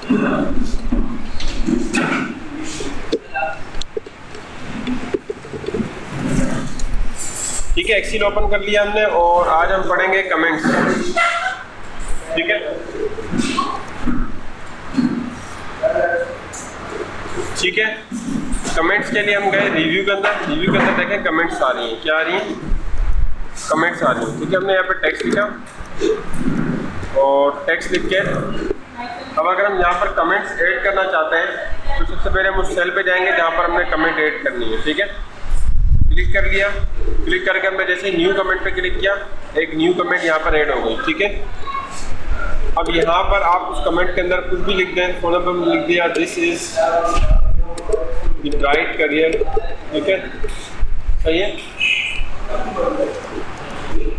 ठीक है, Excel open कर लिया हमने और आज हम पढ़ेंगे कमेंट्स। ठीक है, ठीक है। कमेंट्स के लिए हम गए रिव्यू के अंदर। रिव्यू के अंदर देखें कमेंट्स आ रही हैं, क्या आ रही हैं? कमेंट्स आ रही हैं। ठीक है, हमने यहाँ पे टेक्स्ट लिखा और टेक्स्ट लिख के अब अगर हम यहाँ पर कमेंट्स ऐड करना चाहते हैं तो सबसे पहले हम उस सेल पे जाएंगे जहाँ पर हमने कमेंट ऐड करनी है। ठीक है, क्लिक कर लिया। क्लिक करके हमने जैसे न्यू कमेंट पे क्लिक किया, एक न्यू कमेंट यहाँ पर ऐड हो गई। ठीक है, अब यहाँ पर आप उस कमेंट के अंदर कुछ भी लिख दें। फॉर एग्जाम्पल लिख दिया this is the bright career. ठीक है, सही है।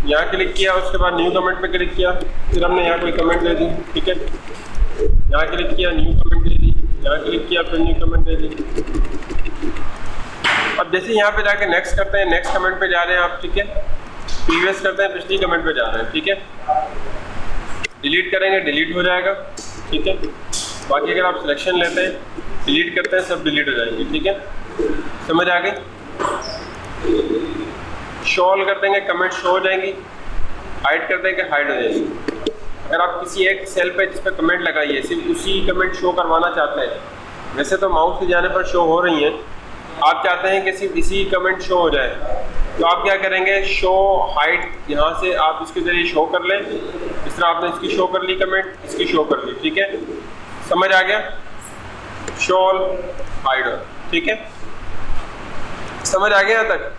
यहाँ क्लिक किया, उसके बाद न्यू कमेंट पे क्लिक किया, फिर हमने यहाँ कोई कमेंट दे दी। ठीक है, यहाँ क्लिक किया, न्यू कमेंट दे दी, यहाँ क्लिक किया, फिर न्यू कमेंट दे दी। अब जैसे यहाँ पे जाके नेक्स्ट करते हैं, नेक्स्ट कमेंट पे जा रहे हैं आप। ठीक है, प्रीवियस करते हैं, पिछली कमेंट पे जा रहे हैं। ठीक है, डिलीट करेंगे, डिलीट हो जाएगा। ठीक है, बाकी अगर आप सिलेक्शन लेते हैं, डिलीट करते हैं, सब डिलीट हो जाएंगे। ठीक है, समझ आ गई? शो ऑल कर देंगे, कमेंट शो हो जाएंगी। हाइड कर देंगे, हाइड हो जाएगी। अगर आप किसी एक सेल पे जिस पर कमेंट लगाइए, सिर्फ उसी कमेंट शो करवाना चाहते हैं, वैसे तो माउस से जाने पर शो हो रही हैं, आप चाहते हैं कि सिर्फ इसी कमेंट शो हो जाए, तो आप क्या करेंगे? शो हाइड, यहाँ से आप इसके जरिए शो कर लें। इस तरह आपने इसकी शो कर ली कमेंट, इसकी शो कर ली। ठीक है, समझ आ गया? Show all, hide all. ठीक है, समझ आ गया यहाँ तक?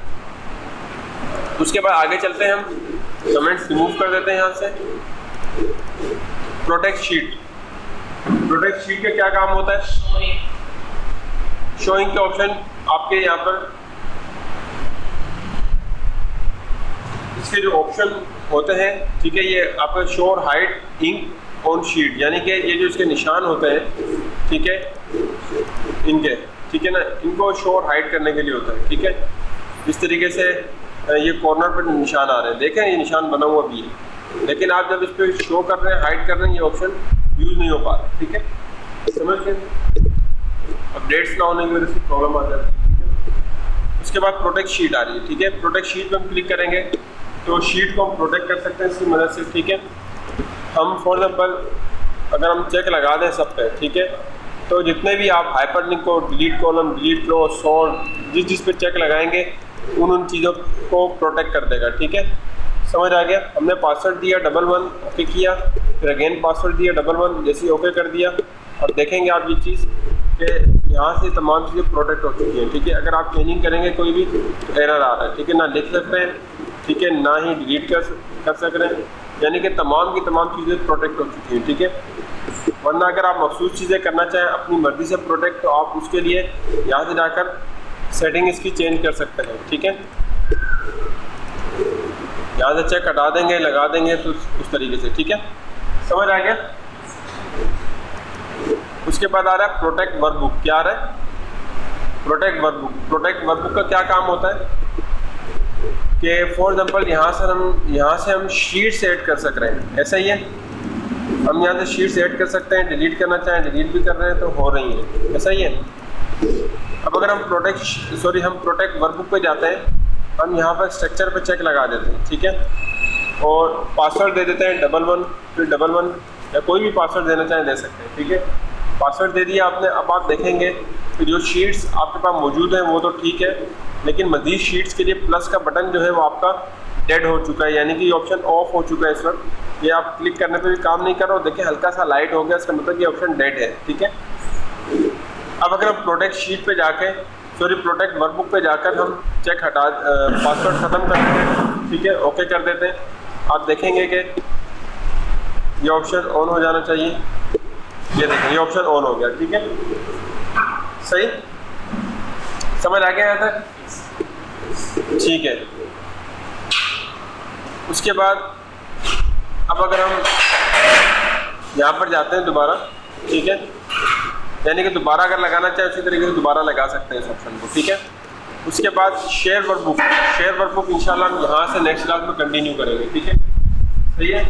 उसके बाद आगे चलते हैं, हम कमेंट्स रिमूव कर देते हैं यहाँ से। Protect sheet. प्रोटेक्ट शीट का क्या काम होता है? शोइंग के ऑप्शन आपके यहाँ पर इसके जो ऑप्शन होते हैं, ठीक है, ये आपका शो और हाइड इंक ऑन शीट, यानी कि ये जो इसके निशान होते हैं, ठीक है, इनके, ठीक है ना, इनको शो और हाइड करने के लिए होता है। ठीक है, इस तरीके से ये कॉर्नर पर निशान आ रहे हैं, देखें ये निशान बना हुआ भी है, लेकिन आप जब इस पर शो कर रहे हैं, हाइड कर रहे हैं, ये ऑप्शन यूज़ नहीं हो पा रहा। ठीक है, समझ गए? अपडेट्स ना होने की वजह से प्रॉब्लम आ जाती है। ठीक है, उसके बाद प्रोटेक्ट शीट आ रही है। ठीक है, प्रोटेक्ट शीट पर हम क्लिक करेंगे तो शीट को हम प्रोटेक्ट कर सकते हैं इसकी मदद से। ठीक है, हम फॉर एग्जाम्पल अगर हम चेक लगा दें सब पे, ठीक है, तो जितने भी आप हाइपरलिंक को, डिलीट कॉलम, डिलीट रो, सॉर्ट, जिस पे चेक लगाएंगे उन चीज़ों को प्रोटेक्ट कर देगा। ठीक है, समझ आ गया? हमने पासवर्ड दिया 11, ओके किया, फिर अगेन पासवर्ड दिया 11, जैसे ओके कर दिया। अब देखेंगे आप ये चीज़ कि यहाँ से तमाम चीज़ें प्रोटेक्ट हो चुकी हैं। ठीक है, अगर आप चेंजिंग करेंगे कोई भी एरर आ रहा है, ठीक है, ना लिख सक रहे हैं, ठीक है, ना ही डिलीट कर सक रहे हैं, यानी कि तमाम की तमाम चीज़ें प्रोटेक्ट हो चुकी हैं। ठीक है, वरना अगर आप मखसूस चीज़ें करना चाहें अपनी मर्ज़ी से प्रोटेक्ट, तो आप उसके लिए यहाँ से जाकर सेटिंग इसकी चेंज कर सकते हैं। ठीक है, यहाँ से चेक हटा देंगे, लगा देंगे, तो उस तरीके से। ठीक है, समझ आ गया? उसके बाद आ रहा है प्रोटेक्ट वर्कबुक। क्या आ रहा है? Protect workbook. प्रोटेक्ट वर्कबुक का क्या काम होता है कि फॉर एग्जांपल यहाँ से हम शीट्स ऐड कर सक रहे हैं, ऐसा ही है, हम यहाँ से शीट्स ऐड कर सकते हैं, डिलीट करना चाहें डिलीट भी कर रहे हैं तो हो रही है, ऐसा ही है। अब अगर हम प्रोटेक्ट वर्कबुक पे जाते हैं, हम यहाँ पर स्ट्रक्चर पे चेक लगा देते हैं। ठीक है, और पासवर्ड दे देते हैं 11, फिर 11, या कोई भी पासवर्ड देना चाहें दे सकते हैं। ठीक है, पासवर्ड दे दिया आपने। अब आप देखेंगे कि जो शीट्स आपके पास मौजूद हैं वो तो ठीक है, लेकिन मज़ीद शीट्स के लिए प्लस का बटन जो है वो आपका डेड हो चुका है, यानी कि ये ऑप्शन ऑफ हो चुका है इस वक्त। ये आप क्लिक करने पे भी काम नहीं कर रहा हो, देखिए हल्का सा लाइट हो गया, इसका मतलब ये ऑप्शन डेड है। ठीक है, अब अगर हम प्रोटेक्ट शीट पे जाके प्रोटेक्ट वर्कबुक पे जाकर हम चेक पासवर्ड ख़त्म कर देते हैं। ठीक है, ओके कर देते हैं, आप देखेंगे कि ये ऑप्शन ऑन हो जाना चाहिए। ये देखें, ये ऑप्शन ऑन हो गया। ठीक है, सही, समझ आ गया यहाँ तक? ठीक है, उसके बाद अब अगर हम यहाँ पर जाते हैं दोबारा, ठीक है, यानी कि दोबारा अगर लगाना चाहे उसी तरीके से दोबारा लगा सकते हैं इस ऑप्शन को। ठीक है, उसके बाद शेयर वर्कबुक इंशाल्लाह हम यहाँ से नेक्स्ट क्लास में कंटिन्यू करेंगे। ठीक है, सही है।